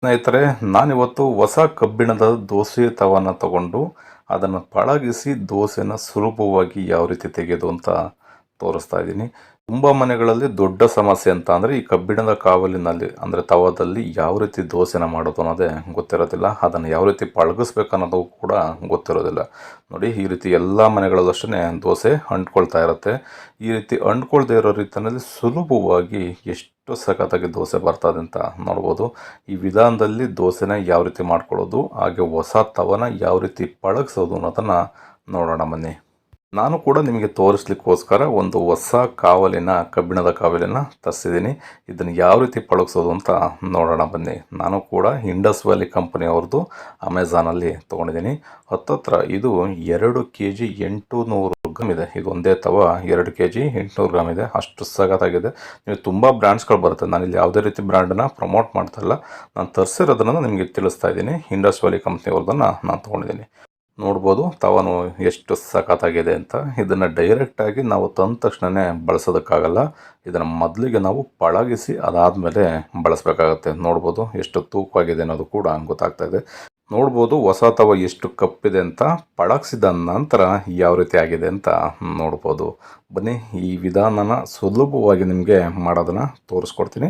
ಸ್ನೇಹಿತರೆ, ನಾನಿವತ್ತು ಹೊಸ ಕಬ್ಬಿಣದ ದೋಸೆ ತವಾನ ತಗೊಂಡು ಅದನ್ನು ಪಳಗಿಸಿ ದೋಸೆನ ಸುಲಭವಾಗಿ ಯಾವ ರೀತಿ ತೆಗೆಯೋದು ಅಂತ ತೋರಿಸ್ತಾ ಇದ್ದೀನಿ. ತುಂಬ ಮನೆಗಳಲ್ಲಿ ದೊಡ್ಡ ಸಮಸ್ಯೆ ಅಂತ ಅಂದರೆ ಈ ಕಬ್ಬಿಣದ ಕಾವಲಿನಲ್ಲಿ ಅಂದರೆ ತವಾದಲ್ಲಿ ಯಾವ ರೀತಿ ದೋಸೆನ ಮಾಡೋದು ಅನ್ನೋದೇ ಗೊತ್ತಿರೋದಿಲ್ಲ. ಅದನ್ನು ಯಾವ ರೀತಿ ಪಳಗಿಸ್ಬೇಕು ಅನ್ನೋದು ಕೂಡ ಗೊತ್ತಿರೋದಿಲ್ಲ. ನೋಡಿ, ಈ ರೀತಿ ಎಲ್ಲ ಮನೆಗಳಲ್ಲೂ ಅಷ್ಟೇ ದೋಸೆ ಅಂಟ್ಕೊಳ್ತಾ ಇರುತ್ತೆ. ಈ ರೀತಿ ಅಂಟ್ಕೊಳ್ದೇ ಇರೋ ರೀತಿಯಲ್ಲಿ ಸುಲಭವಾಗಿ ಎಷ್ಟು ಸಖತ್ತಾಗಿ ದೋಸೆ ಬರ್ತದೆ ಅಂತ ನೋಡ್ಬೋದು. ಈ ವಿಧಾನದಲ್ಲಿ ದೋಸೆನ ಯಾವ ರೀತಿ ಮಾಡ್ಕೊಳ್ಳೋದು, ಹಾಗೆ ಹೊಸ ತವನ ಯಾವ ರೀತಿ ಪಳಗಿಸೋದು ಅನ್ನೋದನ್ನು ನೋಡೋಣ ಬನ್ನಿ. ನಾನು ಕೂಡ ನಿಮಗೆ ತೋರಿಸ್ಲಿಕ್ಕೋಸ್ಕರ ಒಂದು ಹೊಸ ಕಬ್ಬಿಣದ ಕಾವಲಿನ ತರಿಸಿದ್ದೀನಿ. ಇದನ್ನು ಯಾವ ರೀತಿ ಪಳಗಿಸೋದು ಅಂತ ನೋಡೋಣ ಬನ್ನಿ. ನಾನು ಕೂಡ ಇಂಡಸ್ ವ್ಯಾಲಿ ಕಂಪನಿಯವ್ರದ್ದು ಅಮೆಝಾನಲ್ಲಿ ತೊಗೊಂಡಿದ್ದೀನಿ. ಹತ್ತತ್ರ ಇದು 2 kg 800 ಗ್ರಾಮ್ ಇದೆ. ಇದು ಒಂದೇ ತವ 2 kg 800 ಗ್ರಾಮ್ ಇದೆ. ಅಷ್ಟು ಸಖತ್ತಾಗಿದೆ. ನೀವು ತುಂಬ ಬ್ರ್ಯಾಂಡ್ಸ್ಗಳು ಬರುತ್ತೆ. ನಾನಿಲ್ಲಿ ಯಾವುದೇ ರೀತಿ ಬ್ರ್ಯಾಂಡನ್ನು ಪ್ರಮೋಟ್ ಮಾಡ್ತಾ ಇಲ್ಲ. ನಾನು ತರಿಸಿರೋದನ್ನು ನಿಮಗೆ ತಿಳಿಸ್ತಾ ಇದ್ದೀನಿ. ಇಂಡಸ್ ವ್ಯಾಲಿ ಕಂಪ್ನಿಯವ್ರದ್ದನ್ನು ನಾನು ತೊಗೊಂಡಿದ್ದೀನಿ. ನೋಡ್ಬೋದು ತವನು ಎಷ್ಟು ಸಖತ್ತಾಗಿದೆ ಅಂತ. ಇದನ್ನು ಡೈರೆಕ್ಟಾಗಿ ನಾವು ತಂದ ತಕ್ಷಣವೇ ಬಳಸೋದಕ್ಕಾಗಲ್ಲ. ಇದನ್ನು ಮೊದಲಿಗೆ ನಾವು ಪಳಗಿಸಿ ಅದಾದಮೇಲೆ ಬಳಸಬೇಕಾಗತ್ತೆ. ನೋಡ್ಬೋದು ಎಷ್ಟು ತೂಕವಾಗಿದೆ ಅನ್ನೋದು ಕೂಡ ಗೊತ್ತಾಗ್ತಾ ಇದೆ. ನೋಡ್ಬೋದು ಹೊಸ ತವ ಎಷ್ಟು ಕಪ್ಪಿದೆ ಅಂತ. ಪಳಗಿಸಿದ ನಂತರ ಯಾವ ರೀತಿ ಆಗಿದೆ ಅಂತ ನೋಡ್ಬೋದು. ಬನ್ನಿ, ಈ ವಿಧಾನನ ಸುಲಭವಾಗಿ ನಿಮಗೆ ಮಾಡೋದನ್ನು ತೋರಿಸ್ಕೊಡ್ತೀನಿ.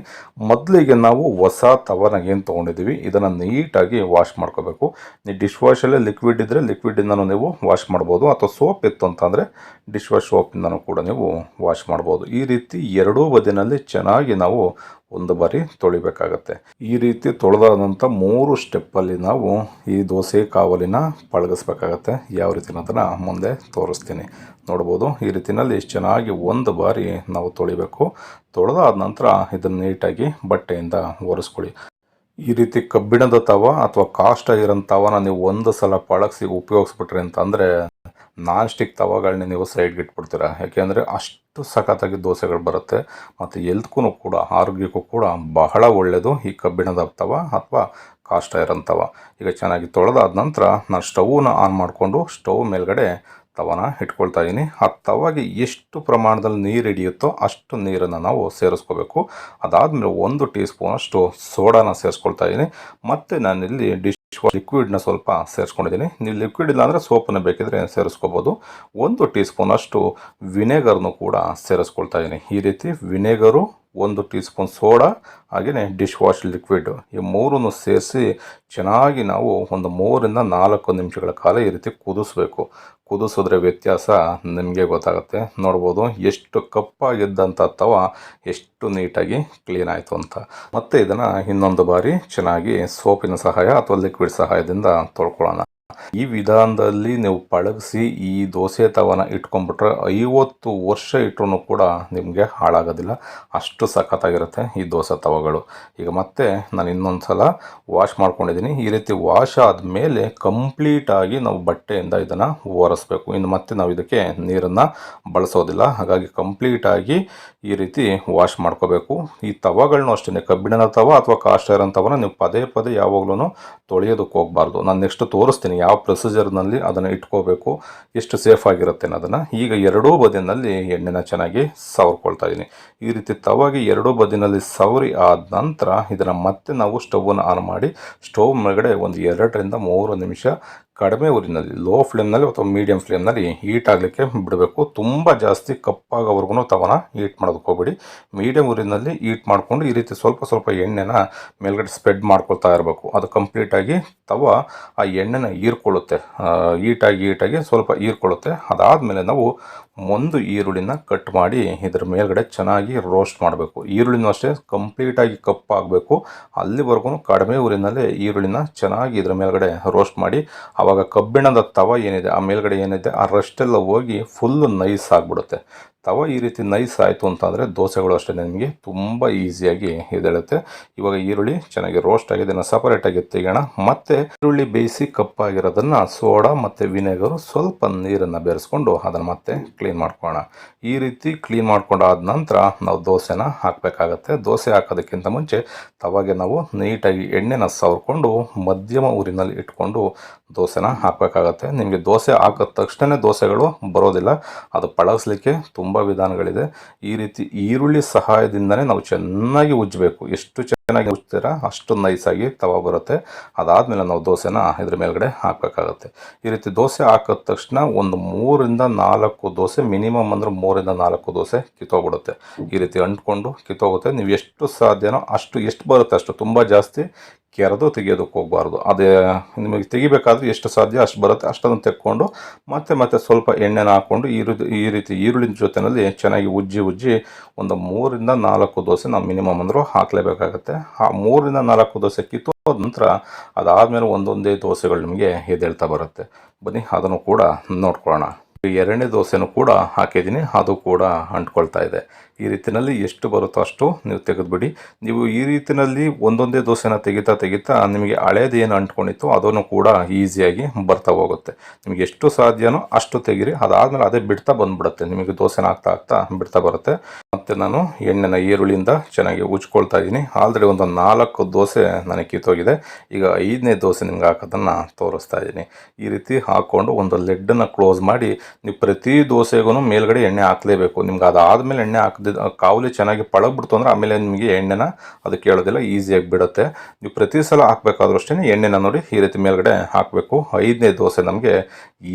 ಮೊದಲಿಗೆ ನಾವು ಹೊಸ ತವನ ಏನು ತೊಗೊಂಡಿದ್ದೀವಿ ಇದನ್ನು ನೀಟಾಗಿ ವಾಶ್ ಮಾಡ್ಕೋಬೇಕು. ನೀವು ಡಿಶ್ ವಾಶಲ್ಲೇ ಲಿಕ್ವಿಡ್ ಇದ್ದರೆ ಲಿಕ್ವಿಡಿಂದನೂ ನೀವು ವಾಶ್ ಮಾಡ್ಬೋದು, ಅಥವಾ ಸೋಪ್ ಇತ್ತು ಅಂತಂದರೆ ಡಿಶ್ ವಾಶ್ ಸೋಪಿಂದನೂ ಕೂಡ ನೀವು ವಾಶ್ ಮಾಡ್ಬೋದು. ಈ ರೀತಿ ಎರಡೂ ಬದಿನಲ್ಲಿ ಚೆನ್ನಾಗಿ ನಾವು ಒಂದು ಬಾರಿ ತೊಳಿಬೇಕಾಗತ್ತೆ. ಈ ರೀತಿ ತೊಳೆದಾದಂಥ 3 ಸ್ಟೆಪ್ಪಲ್ಲಿ ನಾವು ಈ ದೋಸೆ ಕಾವಲಿನ ಪಳಗಿಸ್ಬೇಕಾಗತ್ತೆ. ಯಾವ ರೀತಿ ಅನ್ನೋದನ್ನು ಮುಂದೆ ತೋರಿಸ್ತೀನಿ. ನೋಡ್ಬೋದು, ಈ ರೀತಿಯಲ್ಲಿ ಚೆನ್ನಾಗಿ ಒಂದು ಬಾರಿ ನಾವು ತೊಳಿಬೇಕು. ತೊಳೆದಾದ ನಂತರ ಇದನ್ನು ನೀಟಾಗಿ ಬಟ್ಟೆಯಿಂದ ಒರೆಸ್ಕೊಳ್ಳಿ. ಈ ರೀತಿ ಕಬ್ಬಿಣದ ತವ ಅಥವಾ ಕಾಸ್ಟ್ ಐರನ್ ತವನ ನೀವು ಒಂದು ಸಲ ಪಳಗಿಸಿ ಉಪಯೋಗಿಸ್ಬಿಟ್ರಿ ಅಂತಂದರೆ ನಾನ್ ಸ್ಟಿಕ್ ತವಗಳನ್ನ ನೀವು ಸೈಡ್ಗೆ ಇಟ್ಬಿಡ್ತೀರ. ಯಾಕೆಂದರೆ ಅಷ್ಟು ಸಖತ್ತಾಗಿ ದೋಸೆಗಳು ಬರುತ್ತೆ. ಮತ್ತು ಎಲ್ತ್ಗೂ ಕೂಡ ಆರೋಗ್ಯಕ್ಕೂ ಕೂಡ ಬಹಳ ಒಳ್ಳೆಯದು ಈ ಕಬ್ಬಿಣದ ತವ ಅಥವಾ ಕಾಸ್ಟ್ ಐರನ್ ತವ. ಈಗ ಚೆನ್ನಾಗಿ ತೊಳೆದಾದ ನಂತರ ನಾನು ಸ್ಟವ್ನ ಆನ್ ಮಾಡಿಕೊಂಡು ಸ್ಟವ್ ಮೇಲ್ಗಡೆ ತವನ ಇಟ್ಕೊಳ್ತಾ ಇದ್ದೀನಿ. ಆ ತವಾಗೆ ಎಷ್ಟು ಪ್ರಮಾಣದಲ್ಲಿ ನೀರು ಹಿಡಿಯುತ್ತೋ ಅಷ್ಟು ನೀರನ್ನು ನಾವು ಸೇರಿಸ್ಕೋಬೇಕು. ಅದಾದಮೇಲೆ 1 ಟೀ ಸ್ಪೂನಷ್ಟು ಸೋಡಾನ ಸೇರಿಸ್ಕೊಳ್ತಾ ಇದ್ದೀನಿ. ಮತ್ತು ನಾನಿಲ್ಲಿ ಲಿಕ್ವಿಡ್ನ ಸ್ವಲ್ಪ ಸೇರಿಸ್ಕೊಂಡಿದ್ದೀನಿ. ನೀವು ಲಿಕ್ವಿಡ್ ಇಲ್ಲ ಅಂದರೆ ಸೋಪನ್ನು ಬೇಕಿದ್ರೆ ಸೇರಿಸ್ಕೋಬೋದು. 1 ಟೀ ಸ್ಪೂನಷ್ಟು ವಿನೆಗರ್ನು ಕೂಡ ಸೇರಿಸ್ಕೊಳ್ತಾ ಇದ್ದೀನಿ. ಈ ರೀತಿ ವಿನೆಗರು, 1 ಟೀ ಸ್ಪೂನ್ ಸೋಡಾ, ಹಾಗೆಯೇ ಡಿಶ್ ವಾಶ್ ಲಿಕ್ವಿಡ್, ಈ 3 ಸೇರಿಸಿ ಚೆನ್ನಾಗಿ ನಾವು ಒಂದು 3 ರಿಂದ 4 ನಿಮಿಷಗಳ ಕಾಲ ಈ ರೀತಿ ಕುದಿಸ್ಬೇಕು. ಕುದಿಸಿದ್ರೆ ವ್ಯತ್ಯಾಸ ನಿಮಗೆ ಗೊತ್ತಾಗುತ್ತೆ. ನೋಡ್ಬೋದು ಎಷ್ಟು ಕಪ್ಪಾಗಿದ್ದಂಥ ತವ ಎಷ್ಟು ನೀಟಾಗಿ ಕ್ಲೀನ್ ಆಯಿತು ಅಂತ. ಮತ್ತು ಇದನ್ನು ಇನ್ನೊಂದು ಬಾರಿ ಚೆನ್ನಾಗಿ ಸೋಪಿನ ಸಹಾಯ ಅಥವಾ ಲಿಕ್ವಿಡ್ ಸಹಾಯದಿಂದ ತೊಳ್ಕೊಳ್ಳೋಣ. ಈ ವಿಧಾನದಲ್ಲಿ ನೀವು ಪಳಗಿಸಿ ಈ ದೋಸೆ ತವನ ಇಟ್ಕೊಂಡ್ಬಿಟ್ರೆ 50 ವರ್ಷ ಇಟ್ಟರೂ ಕೂಡ ನಿಮಗೆ ಹಾಳಾಗೋದಿಲ್ಲ. ಅಷ್ಟು ಸಖತ್ತಾಗಿರುತ್ತೆ ಈ ದೋಸೆ ತವಗಳು. ಈಗ ಮತ್ತೆ ನಾನು ಇನ್ನೊಂದು ಸಲ ವಾಶ್ ಮಾಡ್ಕೊಂಡಿದ್ದೀನಿ. ಈ ರೀತಿ ವಾಶ್ ಆದಮೇಲೆ ಕಂಪ್ಲೀಟಾಗಿ ನಾವು ಬಟ್ಟೆಯಿಂದ ಇದನ್ನು ಒರೆಸ್ಬೇಕು. ಇನ್ನು ಮತ್ತೆ ನಾವು ಇದಕ್ಕೆ ನೀರನ್ನು ಬಳಸೋದಿಲ್ಲ. ಹಾಗಾಗಿ ಕಂಪ್ಲೀಟಾಗಿ ಈ ರೀತಿ ವಾಶ್ ಮಾಡ್ಕೋಬೇಕು. ಈ ತವಗಳನ್ನೂ ಅಷ್ಟೇ, ಕಬ್ಬಿಣದ ತವ ಅಥವಾ ಕಾಸ್ಟ್ ಐರನ್ ತವನ ನೀವು ಪದೇ ಪದೇ ಯಾವಾಗಲೂ ತೊಳೆಯೋದಕ್ಕೆ ಹೋಗಬಾರ್ದು. ನಾನು ನೆಕ್ಸ್ಟ್ ತೋರಿಸ್ತೀನಿ ಯಾವ ಪ್ರೊಸೀಜರ್ನಲ್ಲಿ ಅದನ್ನು ಇಟ್ಕೋಬೇಕು, ಎಷ್ಟು ಸೇಫ್ ಆಗಿರುತ್ತೆ ಅನ್ನೋದನ್ನು. ಈಗ ಎರಡೂ ಬದಿಯಲ್ಲಿ ಎಣ್ಣೆನ ಚೆನ್ನಾಗಿ ಸವರ್ಕೊಳ್ತಾ ಇದ್ದೀನಿ. ಈ ರೀತಿ ತವಾಗಿ ಎರಡೂ ಬದಿನಲ್ಲಿ ಸವರಿ ಆದ ನಂತರ ಇದನ್ನು ಮತ್ತೆ ನಾವು ಸ್ಟವ್ವನ್ನು ಆನ್ ಮಾಡಿ ಸ್ಟವ್ ಮೇಲ್ಗಡೆ ಒಂದು 2 ರಿಂದ 3 ನಿಮಿಷ ಕಡಿಮೆ ಊರಿನಲ್ಲಿ, ಲೋ ಫ್ಲೇಮ್ನಲ್ಲಿ ಅಥವಾ ಮೀಡಿಯಂ ಫ್ಲೇಮ್ನಲ್ಲಿ ಹೀಟ್ ಆಗಲಿಕ್ಕೆ ಬಿಡಬೇಕು. ತುಂಬ ಜಾಸ್ತಿ ಕಪ್ಪಾಗೋವರೆಗೂ ತವನ ಹೀಟ್ ಮಾಡೋದಕ್ಕೆ ಹೋಗ್ಬೇಡಿ. ಮೀಡಿಯಂ ಊರಿನಲ್ಲಿ ಹೀಟ್ ಮಾಡಿಕೊಂಡು ಈ ರೀತಿ ಸ್ವಲ್ಪ ಸ್ವಲ್ಪ ಎಣ್ಣೆನ ಮೇಲ್ಗಡೆ ಸ್ಪ್ರೆಡ್ ಮಾಡ್ಕೊಳ್ತಾ ಇರಬೇಕು. ಅದು ಕಂಪ್ಲೀಟಾಗಿ ತವ ಆ ಎಣ್ಣೆನ ಹೀರ್ಕೊಳ್ಳುತ್ತೆ. ಹೀಟಾಗಿ ಸ್ವಲ್ಪ ಹೀರ್ಕೊಳ್ಳುತ್ತೆ. ಅದಾದಮೇಲೆ ನಾವು ಒಂದು ಈರುಳ್ಳಿನ ಕಟ್ ಮಾಡಿ ಇದರ ಮೇಲ್ಗಡೆ ಚೆನ್ನಾಗಿ ರೋಸ್ಟ್ ಮಾಡಬೇಕು. ಈರುಳ್ಳಿನೂ ಅಷ್ಟೇ ಕಂಪ್ಲೀಟಾಗಿ ಕಪ್ಪಾಗಬೇಕು. ಅಲ್ಲಿವರೆಗೂ ಕಡಿಮೆ ಊರಿನಲ್ಲೇ ಈರುಳ್ಳಿನ ಚೆನ್ನಾಗಿ ಇದರ ಮೇಲ್ಗಡೆ ರೋಸ್ಟ್ ಮಾಡಿ, ಆವಾಗ ಕಬ್ಬಿಣದ ತವ ಏನಿದೆ ಆ ಮೇಲ್ಗಡೆ ಏನಿದೆ ಆ ರಷ್ಟೆಲ್ಲ ಹೋಗಿ ಫುಲ್ಲು ನೈಸ್ ಆಗಿಬಿಡುತ್ತೆ. ತವ ಈ ರೀತಿ ನೈಸ್ ಆಯಿತು ಅಂತಂದರೆ ದೋಸೆಗಳು ಅಷ್ಟೇ ನಿಮಗೆ ತುಂಬ ಈಸಿಯಾಗಿ ಎದ್ದೇಳುತ್ತೆ. ಇವಾಗ ಈರುಳ್ಳಿ ಚೆನ್ನಾಗಿ ರೋಸ್ಟ್ ಆಗಿದೆ, ಇದನ್ನು ಸಪರೇಟಾಗಿ ತೆಗೆಯೋಣ. ಮತ್ತು ಈರುಳ್ಳಿ ಬೇಯಿಸಿ ಕಪ್ಪಾಗಿರೋದನ್ನು ಸೋಡಾ ಮತ್ತು ವಿನೆಗರು ಸ್ವಲ್ಪ ನೀರನ್ನು ಬೆರೆಸ್ಕೊಂಡು ಅದನ್ನು ಮತ್ತೆ ಕ್ಲೀನ್ ಮಾಡ್ಕೊಳ್ಳೋಣ. ಈ ರೀತಿ ಕ್ಲೀನ್ ಮಾಡ್ಕೊಂಡಾದ ನಂತರ ನಾವು ದೋಸೆನ ಹಾಕಬೇಕಾಗತ್ತೆ. ದೋಸೆ ಹಾಕೋದಕ್ಕಿಂತ ಮುಂಚೆ ತವಾಗೆ ನಾವು ನೀಟಾಗಿ ಎಣ್ಣೆನ ಸವರ್ಕೊಂಡು ಮಧ್ಯಮ ಊರಿನಲ್ಲಿ ಇಟ್ಕೊಂಡು ದೋಸೆನ ಹಾಕಬೇಕಾಗತ್ತೆ. ನಿಮಗೆ ದೋಸೆ ಹಾಕಿದ ತಕ್ಷಣ ದೋಸೆಗಳು ಬರೋದಿಲ್ಲ, ಅದು ಪಳಗಿಸ್ಲಿಕ್ಕೆ ತುಂಬ ವಿಧಾನಗಳಿದೆ. ಈ ರೀತಿ ಈರುಳ್ಳಿ ಸಹಾಯದಿಂದನೇ ನಾವು ಚೆನ್ನಾಗಿ ಉಜ್ಜಬೇಕು. ಎಷ್ಟು ಚೆನ್ನಾಗಿ ಉಜ್ತೀರ ಅಷ್ಟು ನೈಸಾಗಿ ತವ ಬರುತ್ತೆ. ಅದಾದಮೇಲೆ ನಾವು ದೋಸೆನ ಇದ್ರ ಮೇಲ್ಗಡೆ ಹಾಕಬೇಕಾಗುತ್ತೆ. ಈ ರೀತಿ ದೋಸೆ ಹಾಕಿದ ತಕ್ಷಣ ಒಂದು 3-4 ದೋಸೆ ಮಿನಿಮಮ್ ಅಂದರೆ 3-4 ದೋಸೆ ಕಿತ್ತೋಗ್ಬಿಡುತ್ತೆ. ಈ ರೀತಿ ಅಂಟ್ಕೊಂಡು ಕಿತ್ತೋಗುತ್ತೆ. ನೀವು ಎಷ್ಟು ಸಾಧ್ಯನೋ ಅಷ್ಟು, ಎಷ್ಟು ಬರುತ್ತೆ ಅಷ್ಟು, ತುಂಬ ಜಾಸ್ತಿ ಕೆರೆದು ತೆಗಿಯೋದಕ್ಕೆ ಹೋಗಬಾರ್ದು. ಅದೇ ನಿಮಗೆ ತೆಗಿಬೇಕಾದ್ರೆ ಎಷ್ಟು ಸಾಧ್ಯ ಅಷ್ಟು ಬರುತ್ತೆ, ಅಷ್ಟನ್ನು ತೆಕ್ಕೊಂಡು ಮತ್ತೆ ಸ್ವಲ್ಪ ಎಣ್ಣೆನ ಹಾಕ್ಕೊಂಡು ಈ ರೀತಿ ಈರುಳ್ಳಿನ ಜೊತೆಯಲ್ಲಿ ಚೆನ್ನಾಗಿ ಉಜ್ಜಿ ಒಂದು 3-4 ದೋಸೆ ನಾವು ಮಿನಿಮಮ್ ಅಂದರೂ ಹಾಕಲೇಬೇಕಾಗತ್ತೆ. ಆ 3-4 ದೋಸೆ ಕಿತ್ತೋದ ನಂತರ ಅದಾದಮೇಲೆ ಒಂದೊಂದೇ ದೋಸೆಗಳು ನಿಮಗೆ ಎದ್ದೇಳ್ತಾ ಬರುತ್ತೆ. ಬನ್ನಿ ಅದನ್ನು ಕೂಡ ನೋಡ್ಕೊಳ್ಳೋಣ. ಎರಡನೇ ದೋಸೆನೂ ಕೂಡ ಹಾಕಿದ್ದೀನಿ, ಅದು ಕೂಡ ಅಂಟ್ಕೊಳ್ತಾ ಇದೆ. ಈ ರೀತಿಯಲ್ಲಿ ಎಷ್ಟು ಬರುತ್ತೋ ಅಷ್ಟು ನೀವು ತೆಗೆದುಬಿಡಿ. ನೀವು ಈ ರೀತಿಯಲ್ಲಿ ಒಂದೊಂದೇ ದೋಸೆನ ತೆಗಿತಾ ನಿಮಗೆ ಹಳೇದು ಏನು ಅಂಟ್ಕೊಂಡಿತ್ತು ಅದನ್ನು ಕೂಡ ಈಸಿಯಾಗಿ ಬರ್ತಾ ಹೋಗುತ್ತೆ. ನಿಮಗೆ ಎಷ್ಟು ಸಾಧ್ಯನೋ ಅಷ್ಟು ತೆಗೀರಿ. ಅದಾದಮೇಲೆ ಅದೇ ಬಿಡ್ತಾ ಬಂದುಬಿಡುತ್ತೆ, ನಿಮಗೆ ದೋಸೆನ ಆಗ್ತಾ ಬಿಡ್ತಾ ಬರುತ್ತೆ. ಮತ್ತು ನಾನು ಎಣ್ಣೆನ ಈರುಳ್ಳಿಯಿಂದ ಚೆನ್ನಾಗಿ ಉಜ್ಕೊಳ್ತಾ ಇದ್ದೀನಿ. ಆಲ್ರೆಡಿ ಒಂದು 4 ದೋಸೆ ನನಗೆ ಕಿತ್ತೋಗಿದೆ. ಈಗ 5ನೇ ದೋಸೆ ನಿಮ್ಗೆ ಹಾಕೋದನ್ನು ತೋರಿಸ್ತಾ ಇದ್ದೀನಿ. ಈ ರೀತಿ ಹಾಕ್ಕೊಂಡು ಒಂದು ಲೆಡ್ಡನ್ನು ಕ್ಲೋಸ್ ಮಾಡಿ ನೀವು ಪ್ರತಿ ದೋಸೆಗೂ ಮೇಲ್ಗಡೆ ಎಣ್ಣೆ ಹಾಕಲೇಬೇಕು. ನಿಮ್ಗೆ ಅದಾದಮೇಲೆ ಎಣ್ಣೆ ಕಾವಲಿ ಚೆನ್ನಾಗಿ ಪಳಗ್ಬಿಡ್ತು ಅಂದರೆ ಆಮೇಲೆ ನಿಮಗೆ ಎಣ್ಣೆನ ಅದು ಕೇಳೋದಿಲ್ಲ, ಈಸಿಯಾಗಿ ಬಿಡುತ್ತೆ. ನೀವು ಪ್ರತಿ ಸಲ ಹಾಕಬೇಕಾದ್ರೂ ಅಷ್ಟೇ ಎಣ್ಣೆನ ನೋಡಿ ಈ ರೀತಿ ಮೇಲ್ಗಡೆ ಹಾಕಬೇಕು. 5ನೇ ದೋಸೆ ನಮಗೆ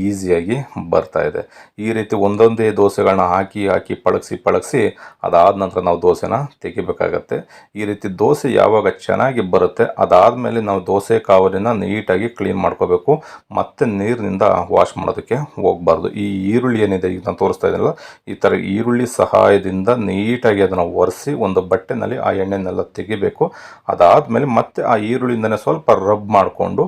ಈಸಿಯಾಗಿ ಬರ್ತಾ ಇದೆ. ಈ ರೀತಿ ಒಂದೊಂದೇ ದೋಸೆಗಳನ್ನ ಹಾಕಿ ಪಳಗಿಸಿ ಅದಾದ ನಂತರ ನಾವು ದೋಸೆನ ತೆಗಿಬೇಕಾಗತ್ತೆ. ಈ ರೀತಿ ದೋಸೆ ಯಾವಾಗ ಚೆನ್ನಾಗಿ ಬರುತ್ತೆ ಅದಾದಮೇಲೆ ನಾವು ದೋಸೆ ಕಾವಲಿನ ನೀಟಾಗಿ ಕ್ಲೀನ್ ಮಾಡ್ಕೋಬೇಕು. ಮತ್ತೆ ನೀರಿನಿಂದ ವಾಶ್ ಮಾಡೋದಕ್ಕೆ ಹೋಗಬಾರ್ದು. ಈ ಈರುಳ್ಳಿ ಏನಿದೆ ಈಗ ನಾನು ತೋರಿಸ್ತಾ ಇದ್ದೀನಲ್ಲ, ಈ ಥರ ಈರುಳ್ಳಿ ಸಹಾಯದಿಂದ ನೀಟಾಗಿ ಅದನ್ನು ಒರೆಸಿ ಒಂದು ಬಟ್ಟೆನಲ್ಲಿ ಆ ಎಣ್ಣೆನೆಲ್ಲ ತೆಗಿಬೇಕು. ಅದಾದಮೇಲೆ ಮತ್ತೆ ಆ ಈರುಳ್ಳಿಯಿಂದನೇ ಸ್ವಲ್ಪ ರಬ್ ಮಾಡಿಕೊಂಡು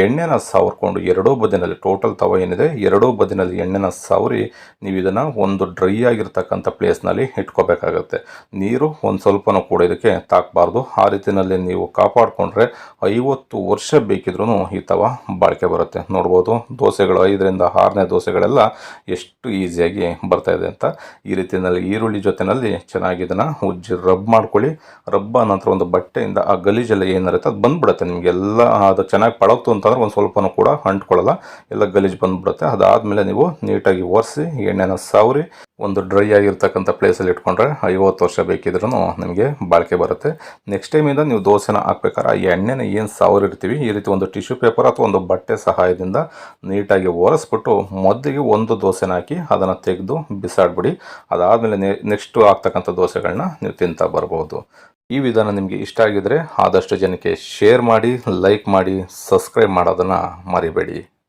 ಎಣ್ಣೆನ ಸವರ್ಕೊಂಡು ಎರಡೂ ಬದಿನಲ್ಲಿ, ಟೋಟಲ್ ತವ ಏನಿದೆ ಎರಡೂ ಬದಿನಲ್ಲಿ ಎಣ್ಣೆನ ಸವರಿ ನೀವು ಇದನ್ನು ಒಂದು ಡ್ರೈ ಆಗಿರ್ತಕ್ಕಂಥ ಪ್ಲೇಸ್ನಲ್ಲಿ ಇಟ್ಕೋಬೇಕಾಗತ್ತೆ. ನೀರು ಒಂದು ಸ್ವಲ್ಪನೂ ಕೂಡ ಇದಕ್ಕೆ ತಾಕಬಾರ್ದು. ಆ ರೀತಿಯಲ್ಲಿ ನೀವು ಕಾಪಾಡಿಕೊಂಡ್ರೆ 50 ವರ್ಷ ಬೇಕಿದ್ರೂ ಈ ತವ ಬಾಳಿಕೆ ಬರುತ್ತೆ. ನೋಡ್ಬೋದು ದೋಸೆಗಳು 5ರಿಂದ 6ನೇ ದೋಸೆಗಳೆಲ್ಲ ಎಷ್ಟು ಈಸಿಯಾಗಿ ಬರ್ತಾ ಇದೆ ಅಂತ. ಈ ರೀತಿಯಲ್ಲಿ ಈರುಳ್ಳಿ ಜೊತೆಯಲ್ಲಿ ಚೆನ್ನಾಗಿ ಇದನ್ನು ಉಜ್ಜಿ ರಬ್ ಮಾಡ್ಕೊಳ್ಳಿ. ರಬ್ಬ ನಂತರ ಒಂದು ಬಟ್ಟೆಯಿಂದ ಆ ಗಲೀಜೆಲ್ಲ ಏನಿರುತ್ತೆ ಅದು ಬಂದ್ಬಿಡುತ್ತೆ. ನಿಮಗೆಲ್ಲ ಅದು ಚೆನ್ನಾಗಿ ಪಳಗ್ತು ಅಂತಂದ್ರೆ ಒಂದು ಸ್ವಲ್ಪನೂ ಕೂಡ ಅಂಟ್ಕೊಳ್ಳಲ್ಲ, ಎಲ್ಲ ಗಲೀಜು ಬಂದ್ಬಿಡುತ್ತೆ. ಅದಾದಮೇಲೆ ನೀವು ನೀಟಾಗಿ ಒರೆಸಿ ಎಣ್ಣೆನ ಸವರಿ ಒಂದು ಡ್ರೈ ಆಗಿರ್ತಕ್ಕಂಥ ಪ್ಲೇಸಲ್ಲಿ ಇಟ್ಕೊಂಡ್ರೆ 50 ವರ್ಷ ಬೇಕಿದ್ರೂ ನಿಮಗೆ ಬಾಳಿಕೆ ಬರುತ್ತೆ. ನೆಕ್ಸ್ಟ್ ಟೈಮಿಂದ ನೀವು ದೋಸೆನ ಹಾಕ್ಬೇಕಾದ್ರೆ ಆ ಎಣ್ಣೆನ ಏನು ಸವರಿರ್ತೀವಿ ಈ ರೀತಿ ಒಂದು ಟಿಶ್ಯೂ ಪೇಪರ್ ಅಥವಾ ಒಂದು ಬಟ್ಟೆ ಸಹಾಯದಿಂದ ನೀಟಾಗಿ ಒರೆಸ್ಬಿಟ್ಟು ಮೊದಲಿಗೆ ಒಂದು ದೋಸೆನ ಹಾಕಿ ಅದನ್ನು ತೆಗೆದು ಬಿಸಾಡ್ಬಿಡಿ. ಅದಾದಮೇಲೆ ನೆಕ್ಸ್ಟು ಆಗ್ತಕ್ಕಂಥ ದೋಸೆಗಳನ್ನ ನೀವು ತಿಂತಾ ಬರ್ಬೋದು. ಈ ವಿಧಾನ ನಿಮಗೆ ಇಷ್ಟ ಆಗಿದರೆ ಆದಷ್ಟು ಜನಕ್ಕೆ ಶೇರ್ ಮಾಡಿ, ಲೈಕ್ ಮಾಡಿ, ಸಬ್ಸ್ಕ್ರೈಬ್ ಮಾಡೋದನ್ನು ಮರಿಬೇಡಿ.